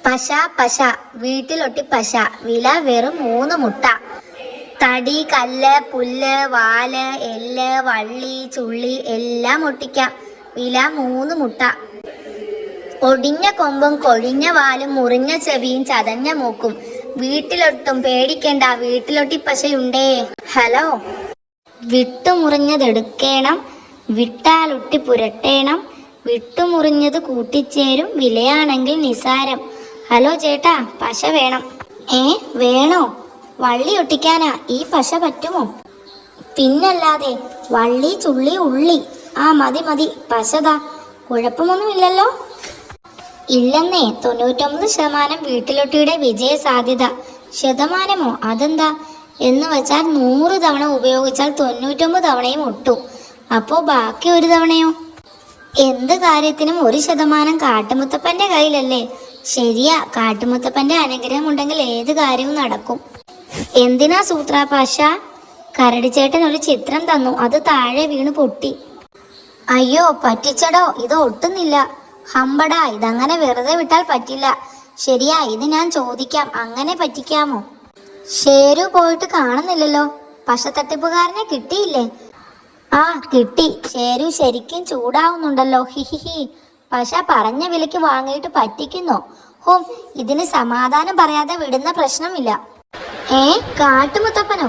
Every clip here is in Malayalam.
പശ പശ വീട്ടിലൊട്ടി പശ വില വെറും 3 മുട്ട. തടി, കല്ല്, പുല്ല്, വാല്, എല്ല്, വള്ളി, ചുള്ളി എല്ലാം ഒട്ടിക്കാം. വില 3 മുട്ട. ഒടിഞ്ഞ കൊമ്പും കൊഴിഞ്ഞ വാലും മുറിഞ്ഞ ചെവിയും ചതഞ്ഞ മൂക്കും വീട്ടിലൊട്ടും പേടിക്കേണ്ട, വീട്ടിലൊട്ടി പശയുണ്ടേ. ഹലോ. വിട്ടുമുറിഞ്ഞതെടുക്കേണം, വിട്ടാലൊട്ടി പുരട്ടേണം, വിട്ടുമുറിഞ്ഞത് കൂട്ടിച്ചേരും, വിലയാണെങ്കിൽ നിസാരം. ഹലോ ചേട്ടാ, പശ വേണം. വേണോ? വള്ളി ഒട്ടിക്കാനാ ഈ പശ പറ്റുമോ? പിന്നല്ലാതെ, വള്ളി, ചുള്ളി, ഉള്ളി. മതി മതി, പശതാ. കുഴപ്പമൊന്നുമില്ലല്ലോ? ഇല്ലെന്നേ, 99% വീട്ടിലൊട്ടിയുടെ വിജയ സാധ്യത. ശതമാനമോ? അതെന്താ? എന്ന് വെച്ചാൽ 100 തവണ ഉപയോഗിച്ചാൽ 99 തവണയും ഒട്ടും. അപ്പോ ബാക്കി 1 തവണയോ? എന്ത് കാര്യത്തിനും 1% കാട്ടുമുത്തപ്പന്റെ കയ്യിലല്ലേ? ശരിയാ, കാട്ടുമുത്തപ്പന്റെ അനുഗ്രഹം ഉണ്ടെങ്കിൽ ഏത് കാര്യവും നടക്കും. എന്തിനാ സൂത്ര പശ? കരടിച്ചേട്ടൻ ഒരു ചിത്രം തന്നു, അത് താഴെ വീണ് പൊട്ടി. അയ്യോ പറ്റിച്ചടോ, ഇത് ഒട്ടുന്നില്ല. ഹമ്പടാ, ഇതങ്ങനെ വെറുതെ വിട്ടാൽ പറ്റില്ല. ശരിയാ, ഇത് ഞാൻ ചോദിക്കാം, അങ്ങനെ പറ്റിക്കാമോ? ഷേരു പോയിട്ട് കാണുന്നില്ലല്ലോ. പശ തട്ടിപ്പുകാരനെ കിട്ടിയില്ലേ? കിട്ടി. ഷേരു ശരിക്കും ചൂടാവുന്നുണ്ടല്ലോ. ഹിഹിഹി. പശ പറഞ്ഞ വിലയ്ക്ക് വാങ്ങിയിട്ട് പറ്റിക്കുന്നോ? ഇതിന് സമാധാനം പറയാതെ വിടുന്ന പ്രശ്നമില്ല. കാട്ടുമുത്തപ്പനോ?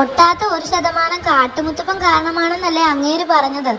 ഒട്ടാത്ത 1% കാട്ടുമുത്തപ്പൻ കാരണമാണെന്നല്ലേ അങ്ങേര് പറഞ്ഞത്?